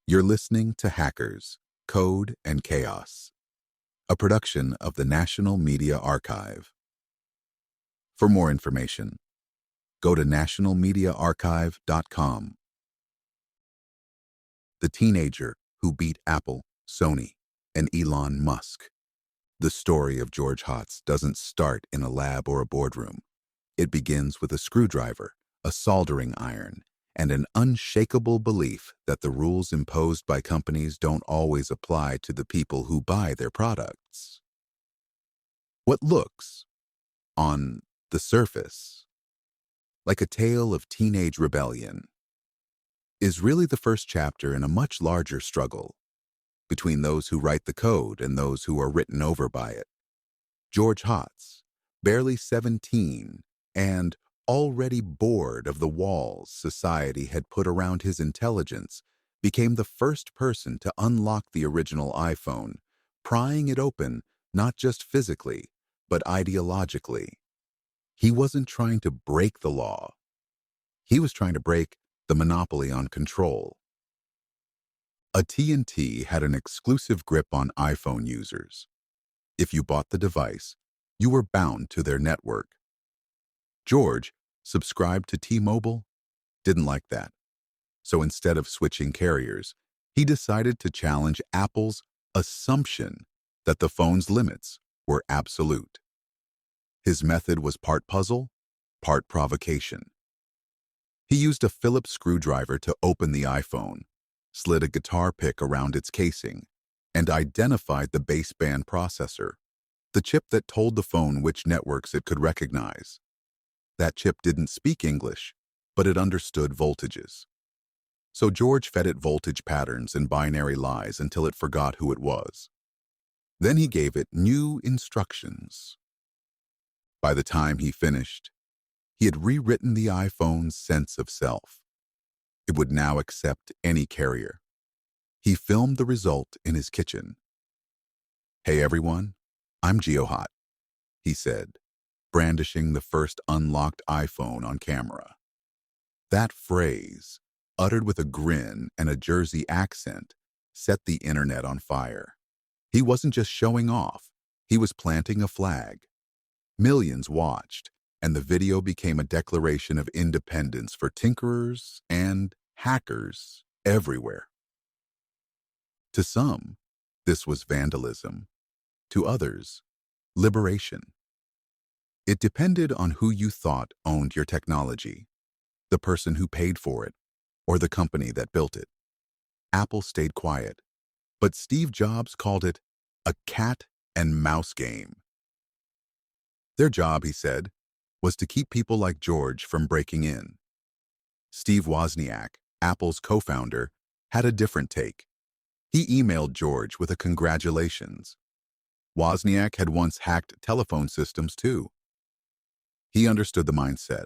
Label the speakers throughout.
Speaker 1: You're listening to Hackers, Code, and Chaos, a production of the National Media Archive. For more information, go to nationalmediaarchive.com. The teenager who beat Apple, Sony, and Elon Musk. The story of George Hotz doesn't start in a lab or a boardroom. It begins with a screwdriver, a soldering iron, and an unshakable belief that the rules imposed by companies don't always apply to the people who buy their products. What looks, on the surface, like a tale of teenage rebellion, is really the first chapter in a much larger struggle between those who write the code and those who are written over by it. George Hotz, barely 17 and already bored of the walls society had put around his intelligence, became the first person to unlock the original iPhone, prying it open not just physically, but ideologically. He wasn't trying to break the law. He was trying to break the monopoly on control. AT&T had an exclusive grip on iPhone users. If you bought the device, you were bound to their network. George, subscribed to T-Mobile, didn't like that. So instead of switching carriers, he decided to challenge Apple's assumption that the phone's limits were absolute. His method was part puzzle, part provocation. He used a Phillips screwdriver to open the iPhone, slid a guitar pick around its casing, and identified the baseband processor, the chip that told the phone which networks it could recognize. That chip didn't speak English, but it understood voltages. So George fed it voltage patterns and binary lies until it forgot who it was. Then he gave it new instructions. By the time he finished, he had rewritten the iPhone's sense of self. It would now accept any carrier. He filmed the result in his kitchen. "Hey everyone, I'm GeoHot," he said, brandishing the first unlocked iPhone on camera. That phrase, uttered with a grin and a Jersey accent, set the internet on fire. He wasn't just showing off, he was planting a flag. Millions watched, and the video became a declaration of independence for tinkerers and hackers everywhere. To some, this was vandalism. To others, liberation. It depended on who you thought owned your technology, the person who paid for it, or the company that built it. Apple stayed quiet, but Steve Jobs called it a cat and mouse game. Their job, he said, was to keep people like George from breaking in. Steve Wozniak, Apple's co-founder, had a different take. He emailed George with a congratulations. Wozniak had once hacked telephone systems too. He understood the mindset.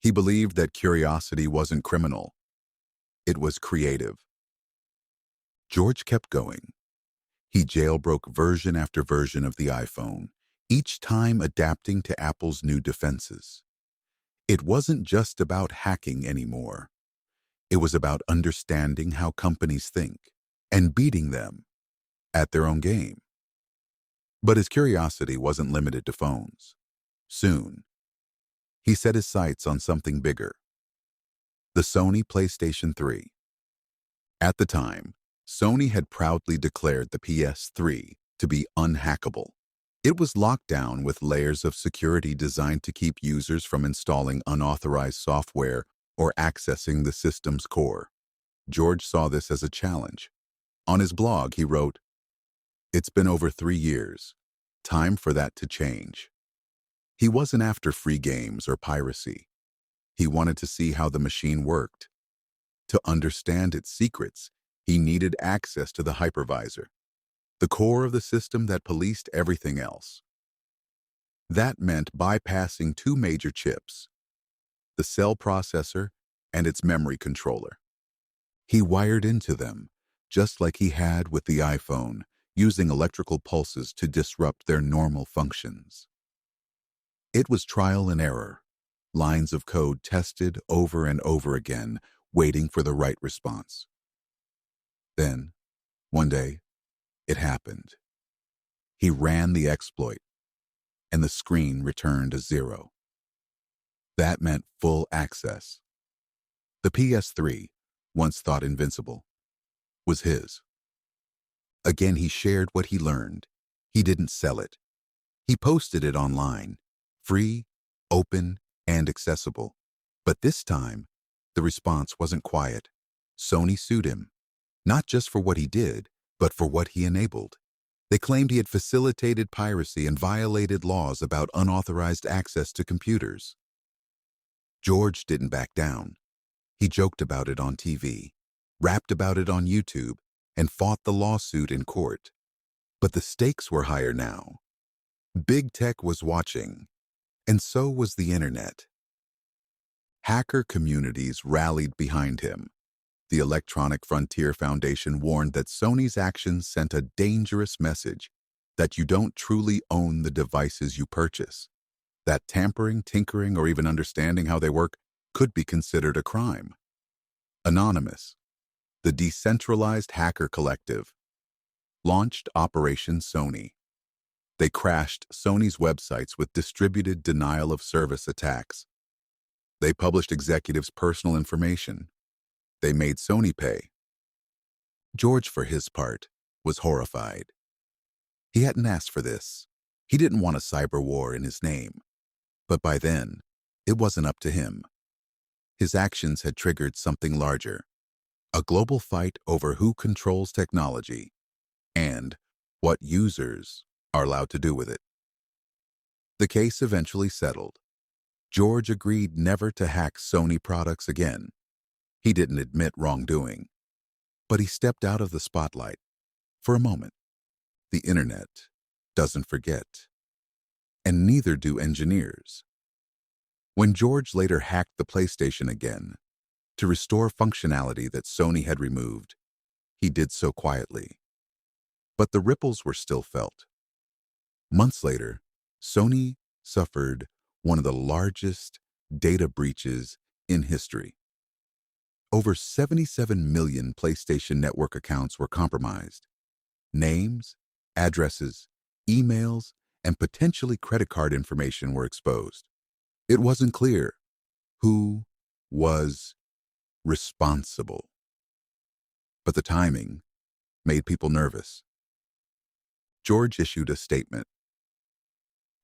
Speaker 1: He believed that curiosity wasn't criminal. It was creative. George kept going. He jailbroke version after version of the iPhone, each time adapting to Apple's new defenses. It wasn't just about hacking anymore. It was about understanding how companies think and beating them at their own game. But his curiosity wasn't limited to phones. Soon, he set his sights on something bigger: the Sony PlayStation 3. At the time, Sony had proudly declared the PS3 to be unhackable. It was locked down with layers of security designed to keep users from installing unauthorized software or accessing the system's core. George saw this as a challenge. On his blog, he wrote, "It's been over 3 years. Time for that to change." He wasn't after free games or piracy. He wanted to see how the machine worked. To understand its secrets, he needed access to the hypervisor, the core of the system that policed everything else. That meant bypassing two major chips, the cell processor and its memory controller. He wired into them, just like he had with the iPhone, using electrical pulses to disrupt their normal functions. It was trial and error, lines of code tested over and over again, waiting for the right response. Then, one day, it happened. He ran the exploit, and the screen returned a 0. That meant full access. The PS3, once thought invincible, was his. Again, he shared what he learned. He didn't sell it. He posted it online, free, open, and accessible. But this time, the response wasn't quiet. Sony sued him, not just for what he did, but for what he enabled. They claimed he had facilitated piracy and violated laws about unauthorized access to computers. George didn't back down. He joked about it on TV, rapped about it on YouTube, and fought the lawsuit in court. But the stakes were higher now. Big tech was watching, and so was the internet. Hacker communities rallied behind him. The Electronic Frontier Foundation warned that Sony's actions sent a dangerous message that you don't truly own the devices you purchase, that tampering, tinkering, or even understanding how they work could be considered a crime. Anonymous, the decentralized hacker collective, launched Operation Sony. They crashed Sony's websites with distributed denial-of-service attacks. They published executives' personal information. They made Sony pay. George, for his part, was horrified. He hadn't asked for this. He didn't want a cyber war in his name. But by then, it wasn't up to him. His actions had triggered something larger, a global fight over who controls technology and what users are allowed to do with it. The case eventually settled. George agreed never to hack Sony products again. He didn't admit wrongdoing, but he stepped out of the spotlight for a moment. The internet doesn't forget, and neither do engineers. When George later hacked the PlayStation again to restore functionality that Sony had removed, he did so quietly. But the ripples were still felt. Months later, Sony suffered one of the largest data breaches in history. Over 77 million PlayStation Network accounts were compromised. Names, addresses, emails, and potentially credit card information were exposed. It wasn't clear who was responsible. But the timing made people nervous. George issued a statement.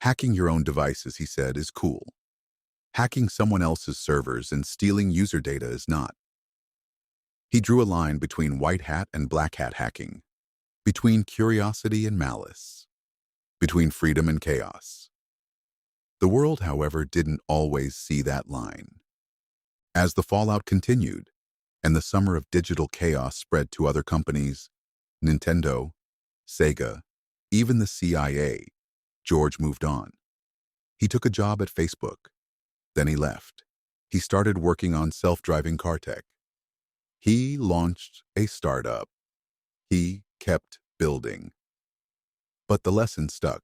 Speaker 1: Hacking your own devices, he said, is cool. Hacking someone else's servers and stealing user data is not. He drew a line between white hat and black hat hacking, between curiosity and malice, between freedom and chaos. The world, however, didn't always see that line. As the fallout continued, and the summer of digital chaos spread to other companies, Nintendo, Sega, even the CIA, George moved on. He took a job at Facebook. Then he left. He started working on self-driving car tech. He launched a startup. He kept building. But the lesson stuck.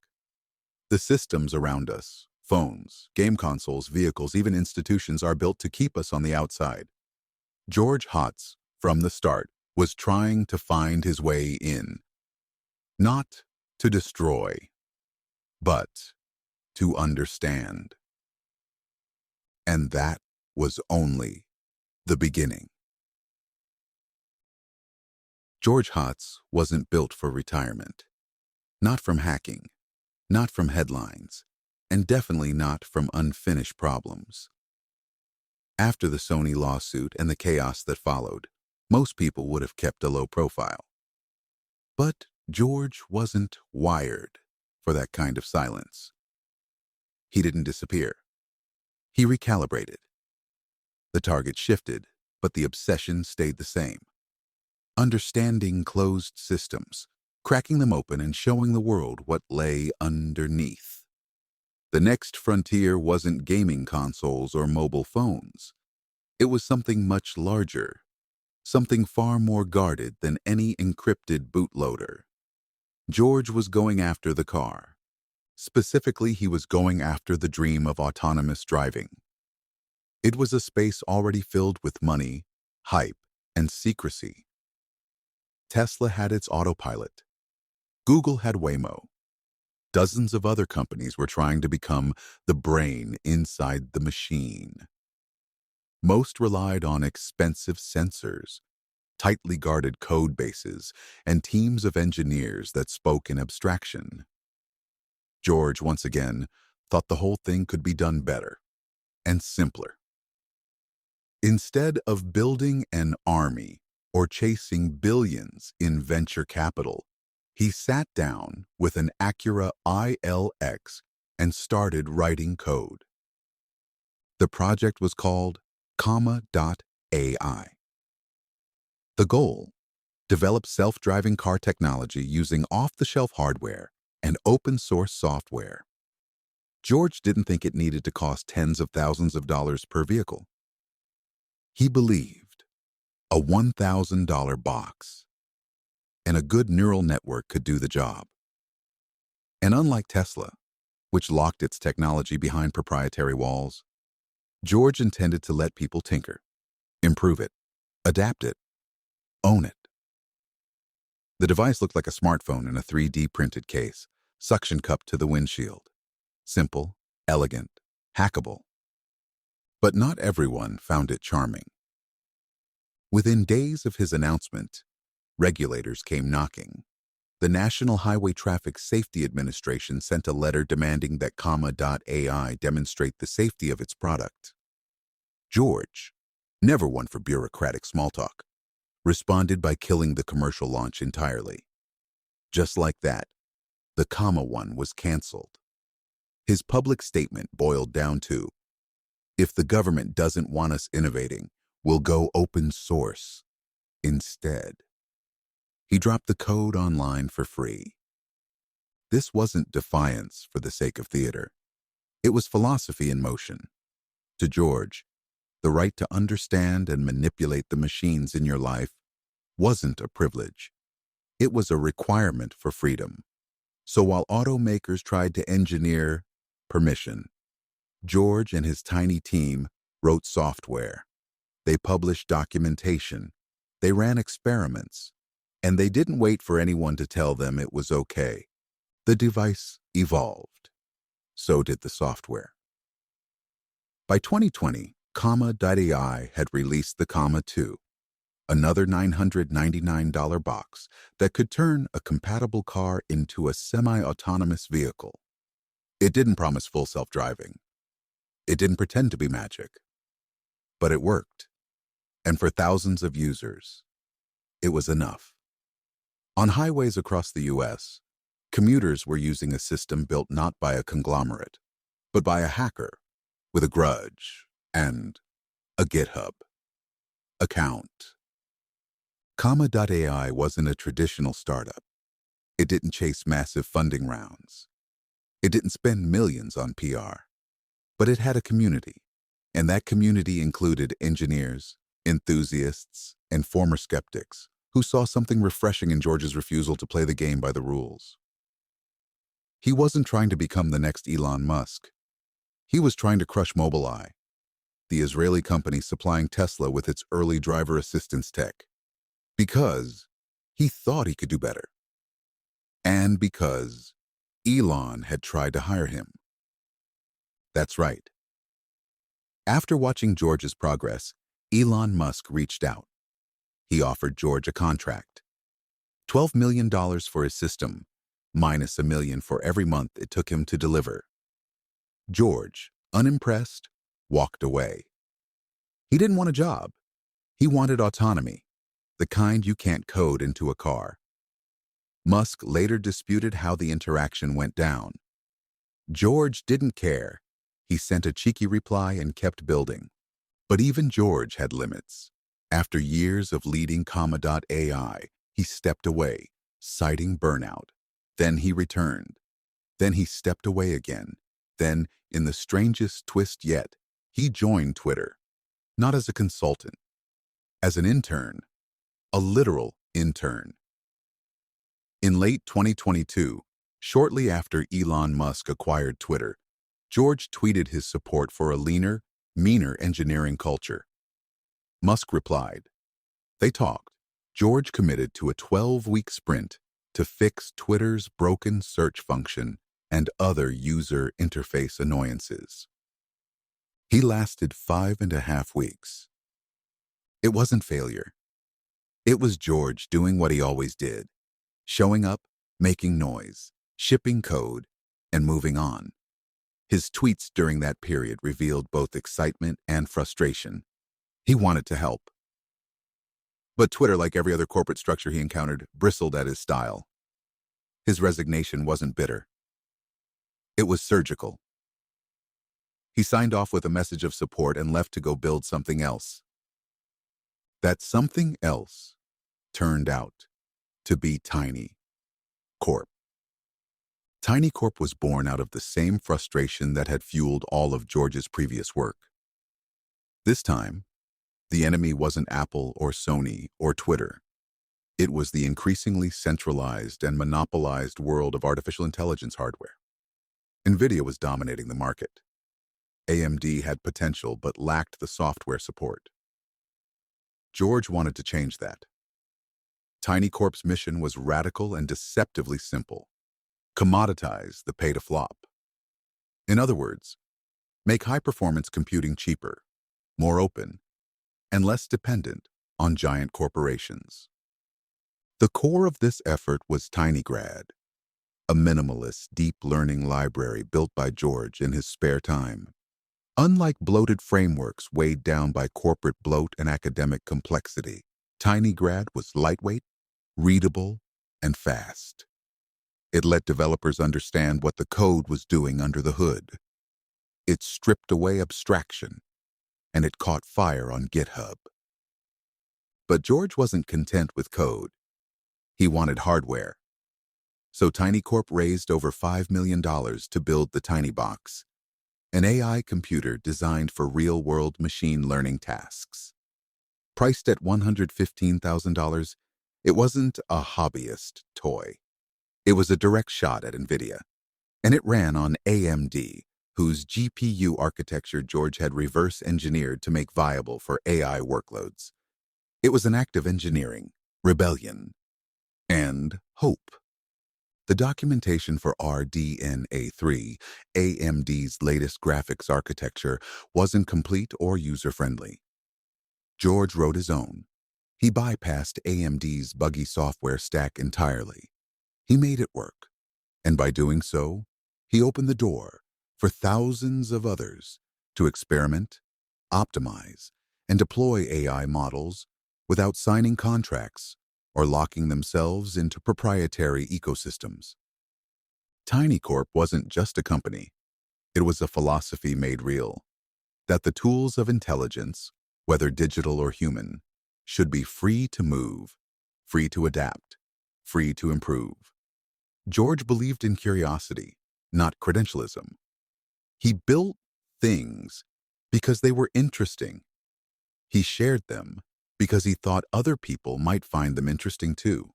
Speaker 1: The systems around us, phones, game consoles, vehicles, even institutions, are built to keep us on the outside. George Hotz, from the start, was trying to find his way in. Not to destroy, but to understand. And that was only the beginning. George Hotz wasn't built for retirement. Not from hacking, not from headlines, and definitely not from unfinished problems. After the Sony lawsuit and the chaos that followed, most people would have kept a low profile. But George wasn't wired for that kind of silence. He didn't disappear. He recalibrated. The target shifted, but the obsession stayed the same. Understanding closed systems, cracking them open and showing the world what lay underneath. The next frontier wasn't gaming consoles or mobile phones. It was something much larger, something far more guarded than any encrypted bootloader. George was going after the car. Specifically, he was going after the dream of autonomous driving. It was a space already filled with money, hype, and secrecy. Tesla had its autopilot. Google had Waymo. Dozens of other companies were trying to become the brain inside the machine. Most relied on expensive sensors, tightly guarded code bases, and teams of engineers that spoke in abstraction. George, once again, thought the whole thing could be done better and simpler. Instead of building an army or chasing billions in venture capital, he sat down with an Acura ILX and started writing code. The project was called AI. The goal: develop self-driving car technology using off-the-shelf hardware and open-source software. George didn't think it needed to cost tens of thousands of dollars per vehicle. He believed a $1,000 box and a good neural network could do the job. And unlike Tesla, which locked its technology behind proprietary walls, George intended to let people tinker, improve it, adapt it, own it. The device looked like a smartphone in a 3D printed case, suction cup to the windshield. Simple, elegant, hackable. But not everyone found it charming. Within days of his announcement, regulators came knocking. The National Highway Traffic Safety Administration sent a letter demanding that AI demonstrate the safety of its product. George, never one for bureaucratic small talk, responded by killing the commercial launch entirely. Just like that, the One was canceled. His public statement boiled down to, "If the government doesn't want us innovating, we'll go open source instead." He dropped the code online for free. This wasn't defiance for the sake of theater. It was philosophy in motion. To George, the right to understand and manipulate the machines in your life wasn't a privilege. It was a requirement for freedom. So while automakers tried to engineer permission, George and his tiny team wrote software. They published documentation. They ran experiments. And they didn't wait for anyone to tell them it was okay. The device evolved. So did the software. By 2020, AI had released the 2, another $999 box that could turn a compatible car into a semi-autonomous vehicle. It didn't promise full self-driving. It didn't pretend to be magic. But it worked. And for thousands of users, it was enough. On highways across the U.S., commuters were using a system built not by a conglomerate, but by a hacker with a grudge and a GitHub account. AI wasn't a traditional startup. It didn't chase massive funding rounds. It didn't spend millions on PR. But it had a community, and that community included engineers, enthusiasts, and former skeptics who saw something refreshing in George's refusal to play the game by the rules. He wasn't trying to become the next Elon Musk. He was trying to crush Mobileye, the Israeli company supplying Tesla with its early driver assistance tech, because he thought he could do better, and because Elon had tried to hire him. That's right. After watching George's progress, Elon Musk reached out. He offered George a contract. $12 million for his system, minus $1 million for every month it took him to deliver. George, unimpressed, walked away. He didn't want a job. He wanted autonomy, the kind you can't code into a car. Musk later disputed how the interaction went down. George didn't care. He sent a cheeky reply and kept building. But even George had limits. After years of leading AI, he stepped away, citing burnout. Then he returned. Then he stepped away again. Then, in the strangest twist yet, he joined Twitter. Not as a consultant, as an intern, a literal intern. In late 2022, shortly after Elon Musk acquired Twitter, George tweeted his support for a leaner, meaner engineering culture. Musk replied, "They talked. George committed to a 12-week sprint to fix Twitter's broken search function and other user interface annoyances. He lasted 5.5 weeks. It wasn't failure. It was George doing what he always did, showing up, making noise, shipping code, and moving on. His tweets during that period revealed both excitement and frustration. He wanted to help. But Twitter, like every other corporate structure he encountered, bristled at his style. His resignation wasn't bitter. It was surgical. He signed off with a message of support and left to go build something else. That something else turned out to be Tiny Corp. Tiny Corp was born out of the same frustration that had fueled all of George's previous work. This time, the enemy wasn't Apple or Sony or Twitter. It was the increasingly centralized and monopolized world of artificial intelligence hardware. NVIDIA was dominating the market. AMD had potential but lacked the software support. George wanted to change that. Tiny Corp's mission was radical and deceptively simple. Commoditize the pay-to-flop. In other words, make high-performance computing cheaper, more open, and less dependent on giant corporations. The core of this effort was TinyGrad, a minimalist, deep learning library built by George in his spare time. Unlike bloated frameworks weighed down by corporate bloat and academic complexity, TinyGrad was lightweight, readable, and fast. It let developers understand what the code was doing under the hood. It stripped away abstraction, and it caught fire on GitHub. But George wasn't content with code. He wanted hardware. So Tiny Corp raised over $5 million to build the TinyBox, an AI computer designed for real-world machine learning tasks. Priced at $115,000, it wasn't a hobbyist toy. It was a direct shot at NVIDIA, and it ran on AMD, whose GPU architecture George had reverse engineered to make viable for AI workloads. It was an act of engineering, rebellion, and hope. The documentation for RDNA3, AMD's latest graphics architecture, wasn't complete or user-friendly. George wrote his own. He bypassed AMD's buggy software stack entirely. He made it work, and by doing so, he opened the door for thousands of others to experiment, optimize, and deploy AI models without signing contracts or locking themselves into proprietary ecosystems. Tiny Corp wasn't just a company. It was a philosophy made real, that the tools of intelligence, whether digital or human, should be free to move, free to adapt, free to improve. George believed in curiosity, not credentialism. He built things because they were interesting. He shared them because he thought other people might find them interesting too.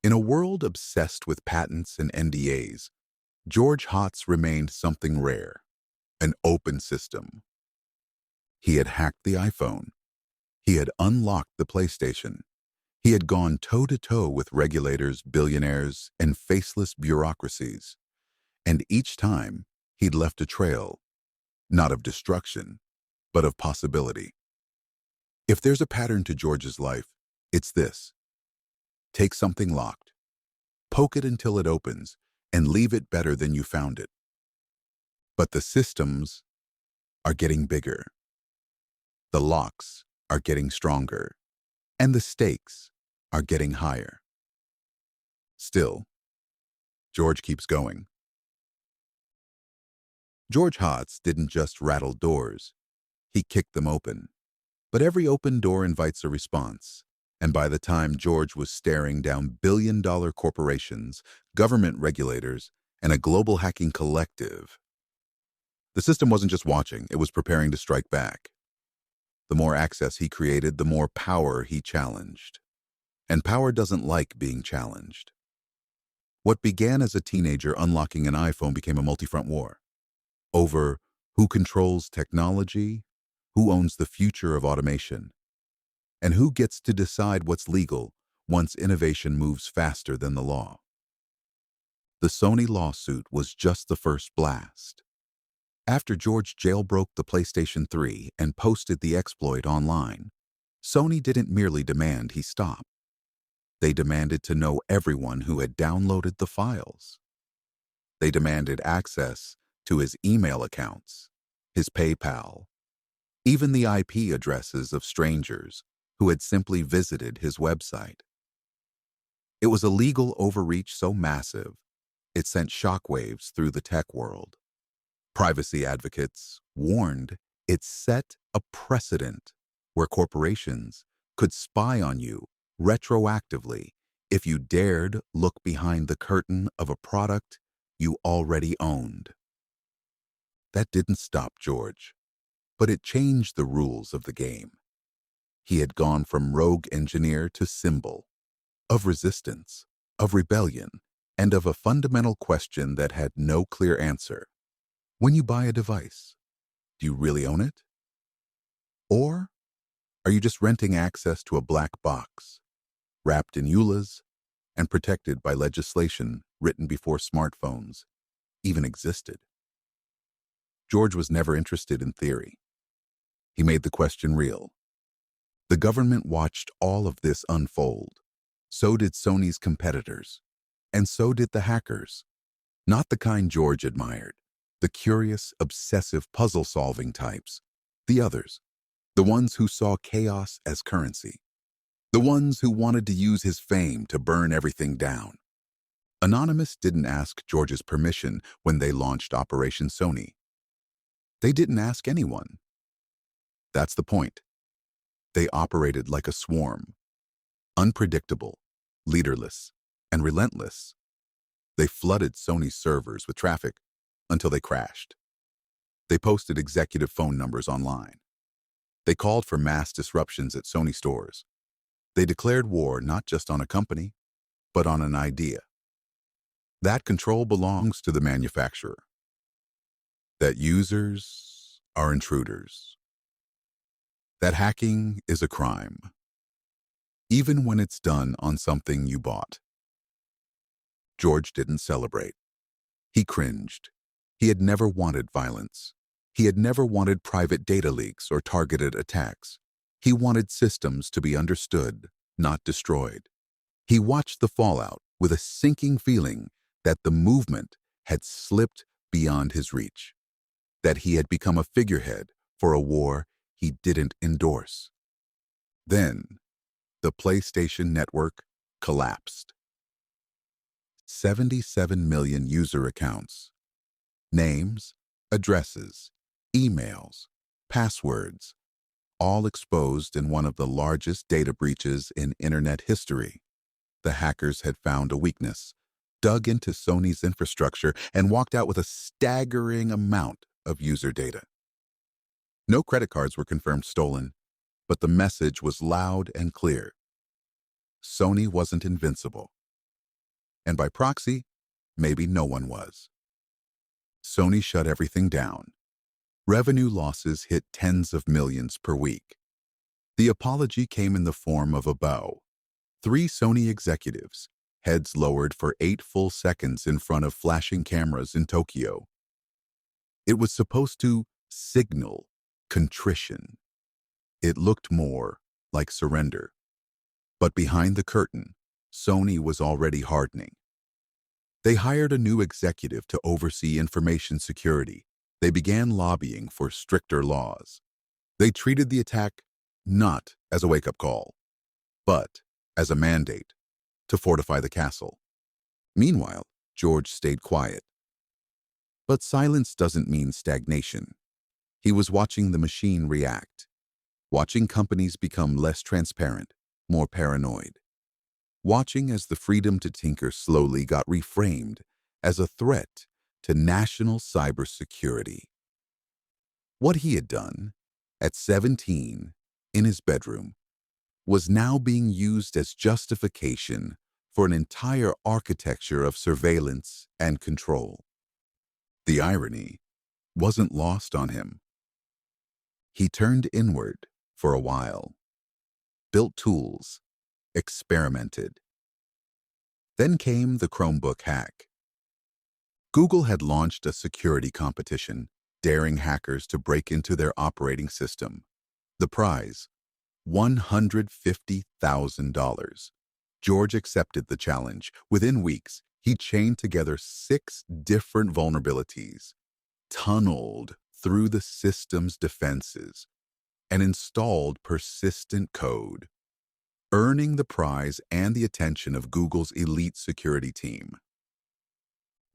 Speaker 1: In a world obsessed with patents and NDAs, George Hotz remained something rare, an open system. He had hacked the iPhone. He had unlocked the PlayStation. He had gone toe-to-toe with regulators, billionaires, and faceless bureaucracies. And each time, he'd left a trail, not of destruction, but of possibility. If there's a pattern to George's life, it's this. Take something locked, poke it until it opens, and leave it better than you found it. But the systems are getting bigger. The locks are getting stronger, and the stakes are getting higher. Still, George keeps going. George Hotz didn't just rattle doors. He kicked them open. But every open door invites a response. And by the time George was staring down billion-dollar corporations, government regulators, and a global hacking collective, the system wasn't just watching, it was preparing to strike back. The more access he created, the more power he challenged. And power doesn't like being challenged. What began as a teenager unlocking an iPhone became a multi-front war over who controls technology, who owns the future of automation, And who gets to decide what's legal once innovation moves faster than the law? The Sony lawsuit was just the first blast. After George jailbroke the PlayStation 3 and posted the exploit online, Sony didn't merely demand he stop. They demanded to know everyone who had downloaded the files. They demanded access to his email accounts, his PayPal, even the IP addresses of strangers who had simply visited his website. It was a legal overreach so massive, it sent shockwaves through the tech world. Privacy advocates warned it set a precedent where corporations could spy on you retroactively if you dared look behind the curtain of a product you already owned. That didn't stop George, but it changed the rules of the game. He had gone from rogue engineer to symbol of resistance, of rebellion, and of a fundamental question that had no clear answer. When you buy a device, do you really own it? Or are you just renting access to a black box, wrapped in EULAs and protected by legislation written before smartphones even existed? George was never interested in theory. He made the question real. The government watched all of this unfold. So did Sony's competitors. And so did the hackers. Not the kind George admired. The curious, obsessive puzzle-solving types. The others. The ones who saw chaos as currency. The ones who wanted to use his fame to burn everything down. Anonymous didn't ask George's permission when they launched Operation Sony. They didn't ask anyone. That's the point. They operated like a swarm. Unpredictable, leaderless, and relentless. They flooded Sony's servers with traffic until they crashed. They posted executive phone numbers online. They called for mass disruptions at Sony stores. They declared war not just on a company, but on an idea. That control belongs to the manufacturer. That users are intruders. That hacking is a crime, even when it's done on something you bought. George didn't celebrate. He cringed. He had never wanted violence. He had never wanted private data leaks or targeted attacks. He wanted systems to be understood, not destroyed. He watched the fallout with a sinking feeling that the movement had slipped beyond his reach, that he had become a figurehead for a war he didn't endorse. Then, the PlayStation Network collapsed. 77 million user accounts, names, addresses, emails, passwords, all exposed in one of the largest data breaches in internet history. The hackers had found a weakness, dug into Sony's infrastructure, and walked out with a staggering amount of user data. No credit cards were confirmed stolen, but the message was loud and clear. Sony wasn't invincible. And by proxy, maybe no one was. Sony shut everything down. Revenue losses hit tens of millions per week. The apology came in the form of a bow. 3 Sony executives, heads lowered for 8 full seconds in front of flashing cameras in Tokyo. It was supposed to signal contrition. It looked more like surrender. But behind the curtain, Sony was already hardening. They hired a new executive to oversee information security. They began lobbying for stricter laws. They treated the attack not as a wake-up call, but as a mandate to fortify the castle. Meanwhile, George stayed quiet. But silence doesn't mean stagnation. He was watching the machine react, watching companies become less transparent, more paranoid, watching as the freedom to tinker slowly got reframed as a threat to national cybersecurity. What he had done at 17 in his bedroom was now being used as justification for an entire architecture of surveillance and control. The irony wasn't lost on him. He turned inward for a while. built tools, experimented. Then came the Chromebook hack. Google had launched a security competition, daring hackers to break into their operating system. The prize, $150,000. George accepted the challenge. Within weeks, he chained together 6 different vulnerabilities, tunneled through the system's defenses, and installed persistent code, earning the prize and the attention of Google's elite security team.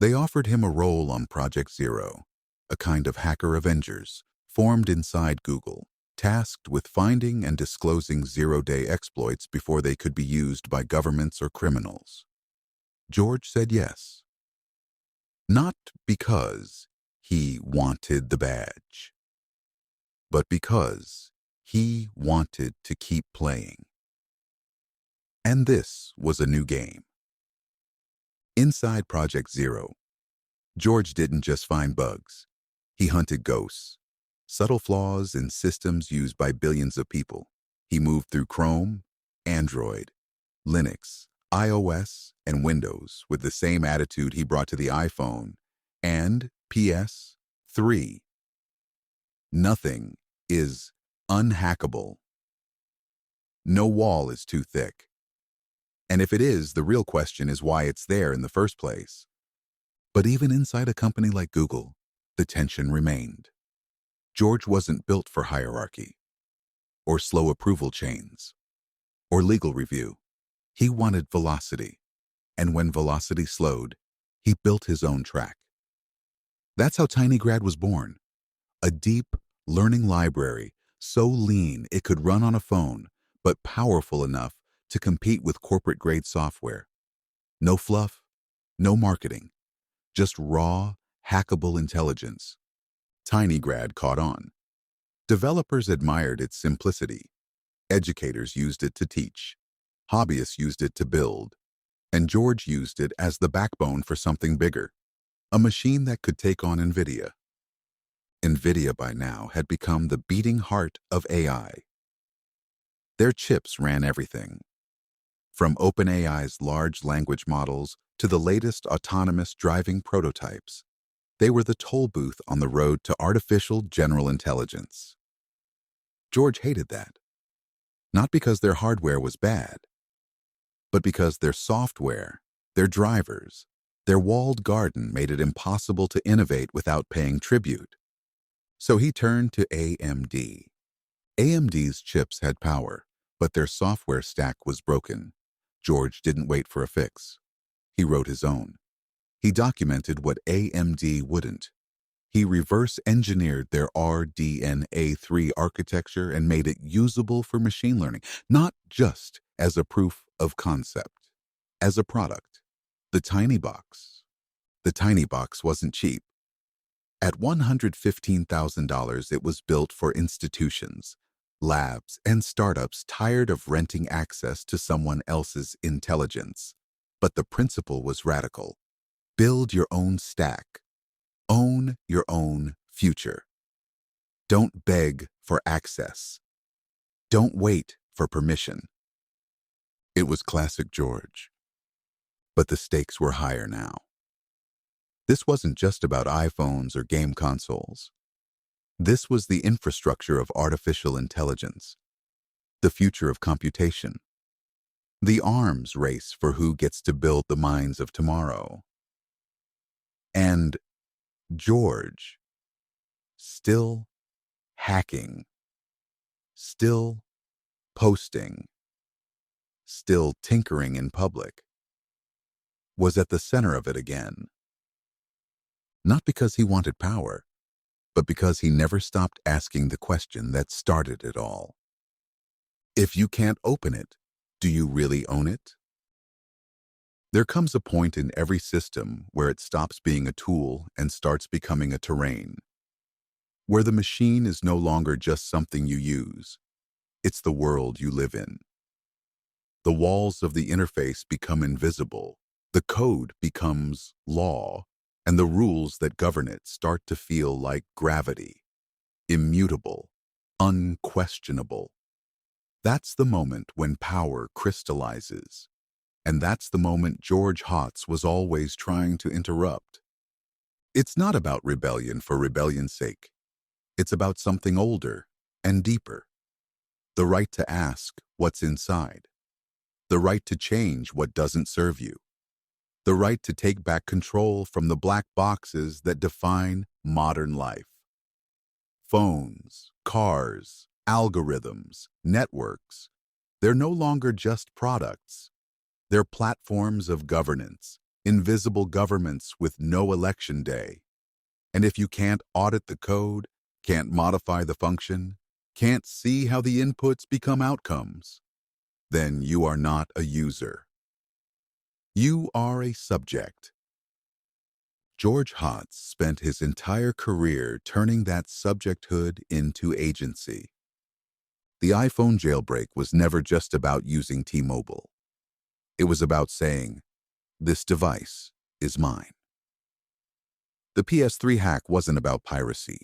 Speaker 1: They offered him a role on Project Zero, a kind of hacker Avengers formed inside Google, tasked with finding and disclosing zero-day exploits before they could be used by governments or criminals. George said yes. Not because he wanted the badge, but because he wanted to keep playing. And this was a new game. Inside Project Zero, George didn't just find bugs. He hunted ghosts, subtle flaws in systems used by billions of people. He moved through Chrome, Android, Linux, iOS, and Windows with the same attitude he brought to the iPhone and PS3. Nothing is unhackable. No wall is too thick. And if it is, the real question is why it's there in the first place. But even inside a company like Google, the tension remained. George wasn't built for hierarchy, or slow approval chains, or legal review. He wanted velocity, and when velocity slowed, he built his own track. That's how TinyGrad was born, a deep learning library so lean it could run on a phone, but powerful enough to compete with corporate-grade software. No fluff, no marketing, just raw, hackable intelligence. TinyGrad caught on. Developers admired its simplicity. Educators used it to teach. Hobbyists used it to build. And George used it as the backbone for something bigger, a machine that could take on NVIDIA. NVIDIA by now had become the beating heart of AI. Their chips ran everything, from OpenAI's large language models to the latest autonomous driving prototypes. They were the toll booth on the road to artificial general intelligence. George hated that, not because their hardware was bad, but because their software, their drivers, their walled garden made it impossible to innovate without paying tribute. So he turned to AMD. AMD's chips had power, but their software stack was broken. George didn't wait for a fix. He wrote his own. He documented what AMD wouldn't. He reverse-engineered their RDNA3 architecture and made it usable for machine learning, not just as a proof of concept, as a product. The Tiny Box. The Tiny Box wasn't cheap. At $115,000, it was built for institutions, labs, and startups tired of renting access to someone else's intelligence. But the principle was radical. Build your own stack. Own your own future. Don't beg for access. Don't wait for permission. It was classic George. But the stakes were higher now. This wasn't just about iPhones or game consoles. This was the infrastructure of artificial intelligence, the future of computation, the arms race for who gets to build the minds of tomorrow. And George, still hacking, still posting, still tinkering in public, was at the center of it again. Not because he wanted power, but because he never stopped asking the question that started it all. If you can't open it, do you really own it? There comes a point in every system where it stops being a tool and starts becoming a terrain, where the machine is no longer just something you use. It's the world you live in. The walls of the interface become invisible, the code becomes law, and the rules that govern it start to feel like gravity, immutable, unquestionable. That's the moment when power crystallizes. And that's the moment George Hotz was always trying to interrupt. It's not about rebellion for rebellion's sake. It's about something older and deeper. The right to ask what's inside. The right to change what doesn't serve you. The right to take back control from the black boxes that define modern life. Phones, cars, algorithms, networks, they're no longer just products. They're platforms of governance, invisible governments with no election day. And if you can't audit the code, can't modify the function, can't see how the inputs become outcomes, then you are not a user. You are a subject. George Hotz spent his entire career turning that subjecthood into agency. The iPhone jailbreak was never just about using T-Mobile. It was about saying, "This device is mine." The PS3 hack wasn't about piracy.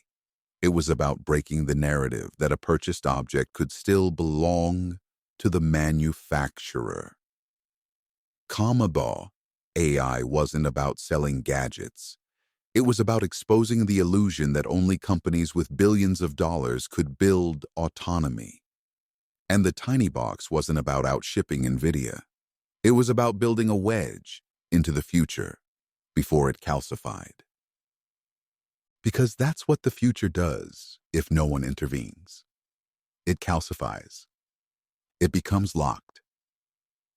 Speaker 1: It was about breaking the narrative that a purchased object could still belong to the manufacturer. Commodore AI wasn't about selling gadgets. It was about exposing the illusion that only companies with billions of dollars could build autonomy. And the tiny box wasn't about outshipping NVIDIA. It was about building a wedge into the future before it calcified. Because that's what the future does if no one intervenes. It calcifies. It becomes locked.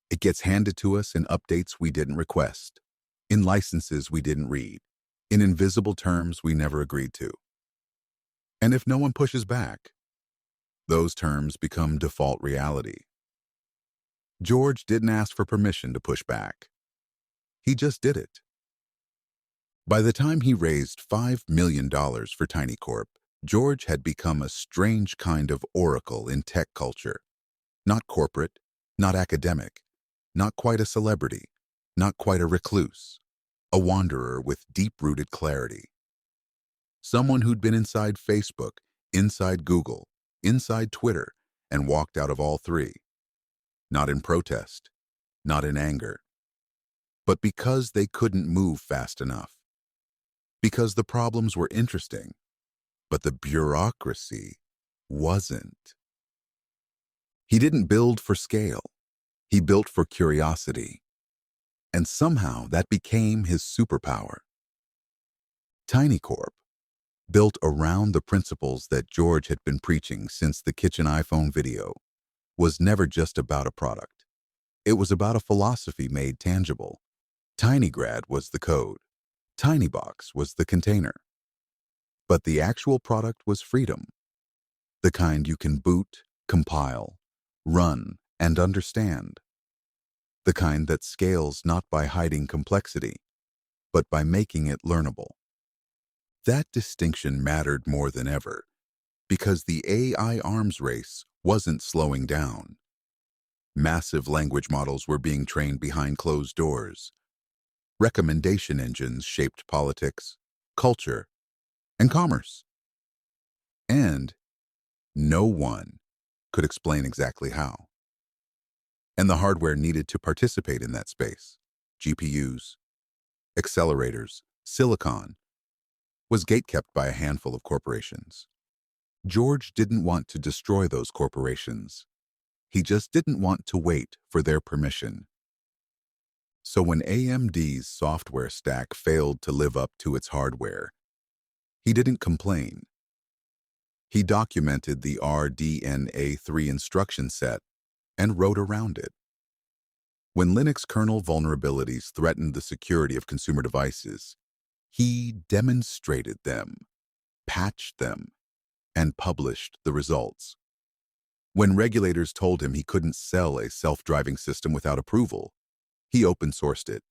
Speaker 1: It gets handed to us in updates we didn't request, in licenses we didn't read, in invisible terms we never agreed to. And if no one pushes back, those terms become default reality. George didn't ask for permission to push back. He just did it. By the time he raised $5 million for Tiny Corp, George had become a strange kind of oracle in tech culture. Not corporate, not academic, not quite a celebrity, not quite a recluse, a wanderer with deep-rooted clarity. Someone who'd been inside Facebook, inside Google, inside Twitter, and walked out of all three. Not in protest, not in anger, but because they couldn't move fast enough. Because the problems were interesting, but the bureaucracy wasn't. He didn't build for scale. He built for curiosity. And somehow that became his superpower. Tiny Corp, built around the principles that George had been preaching since the kitchen iPhone video, was never just about a product. It was about a philosophy made tangible. TinyGrad was the code. TinyBox was the container. But the actual product was freedom. The kind you can boot, compile, run, and understand. The kind that scales not by hiding complexity, but by making it learnable. That distinction mattered more than ever, because the AI arms race wasn't slowing down. Massive language models were being trained behind closed doors. Recommendation engines shaped politics, culture, and commerce. And no one could explain exactly how. And the hardware needed to participate in that space, GPUs, accelerators, silicon, was gatekept by a handful of corporations. George didn't want to destroy those corporations. He just didn't want to wait for their permission. So when AMD's software stack failed to live up to its hardware, he didn't complain. He documented the RDNA3 instruction set and wrote around it. When Linux kernel vulnerabilities threatened the security of consumer devices, he demonstrated them, patched them, and published the results. When regulators told him he couldn't sell a self-driving system without approval, he open-sourced it.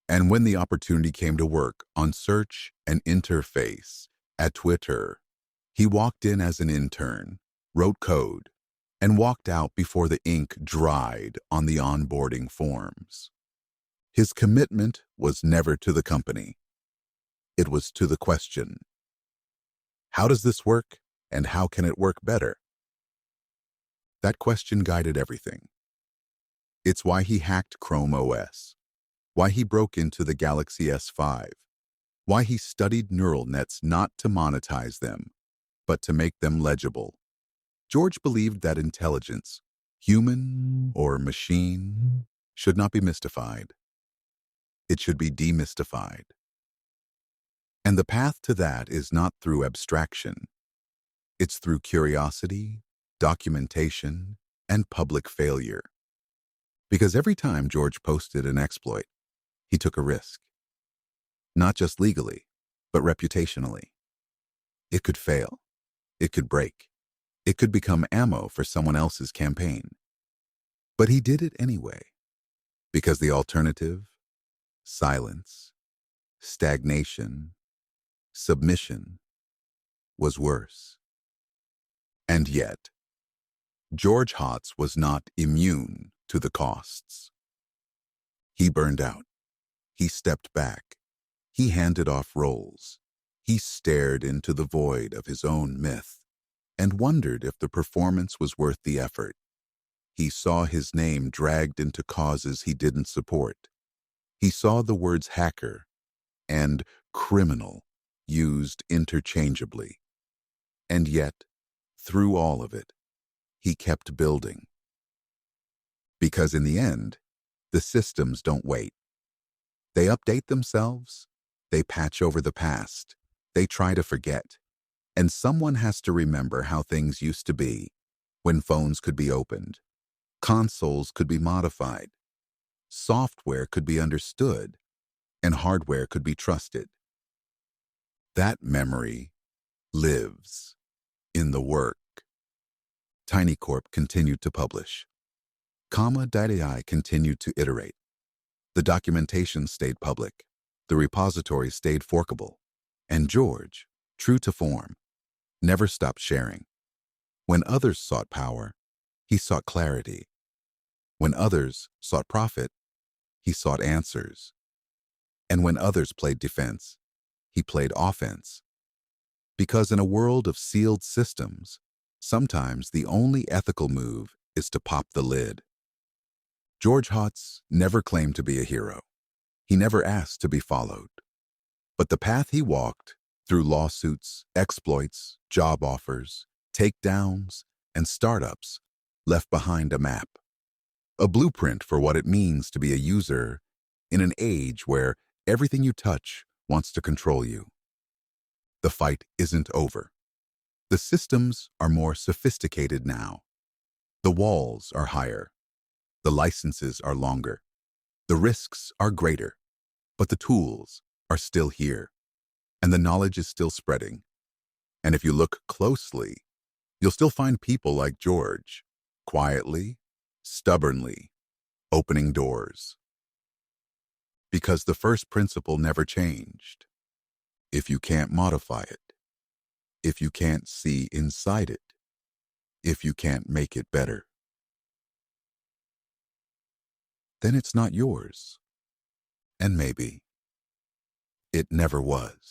Speaker 1: And when the opportunity came to work on search and interface at Twitter, he walked in as an intern, wrote code, and walked out before the ink dried on the onboarding forms. His commitment was never to the company. It was to the question, how does this work, and how can it work better? That question guided everything. It's why he hacked Chrome OS, why he broke into the Galaxy S5, why he studied neural nets not to monetize them, but to make them legible. George believed that intelligence, human or machine, should not be mystified. It should be demystified. And the path to that is not through abstraction. It's through curiosity, documentation, and public failure. Because every time George posted an exploit, he took a risk. Not just legally, but reputationally. It could fail. It could break. It could become ammo for someone else's campaign. But he did it anyway. Because the alternative, silence, stagnation, submission, was worse. And yet, George Hotz was not immune to the costs. He burned out. He stepped back. He handed off roles. He stared into the void of his own myth and wondered if the performance was worth the effort. He saw his name dragged into causes he didn't support. He saw the words hacker and criminal used interchangeably. And yet, through all of it, he kept building. Because in the end, the systems don't wait. They update themselves, they patch over the past, they try to forget. And someone has to remember how things used to be, when phones could be opened, consoles could be modified, software could be understood, and hardware could be trusted. That memory lives in the work. TinyCorp continued to publish. Comma.ai continued to iterate. The documentation stayed public. The repository stayed forkable. And George, true to form, never stopped sharing. When others sought power, he sought clarity. When others sought profit, he sought answers. And when others played defense, he played offense. Because in a world of sealed systems, sometimes the only ethical move is to pop the lid. George Hotz never claimed to be a hero. He never asked to be followed. But the path he walked, through lawsuits, exploits, job offers, takedowns, and startups, left behind a map. A blueprint for what it means to be a user in an age where everything you touch wants to control you. The fight isn't over. The systems are more sophisticated now. The walls are higher. The licenses are longer. The risks are greater. But the tools are still here. And the knowledge is still spreading. And if you look closely, you'll still find people like George, quietly, stubbornly, opening doors. Because the first principle never changed. If you can't modify it, if you can't see inside it, if you can't make it better, then it's not yours. And maybe it never was.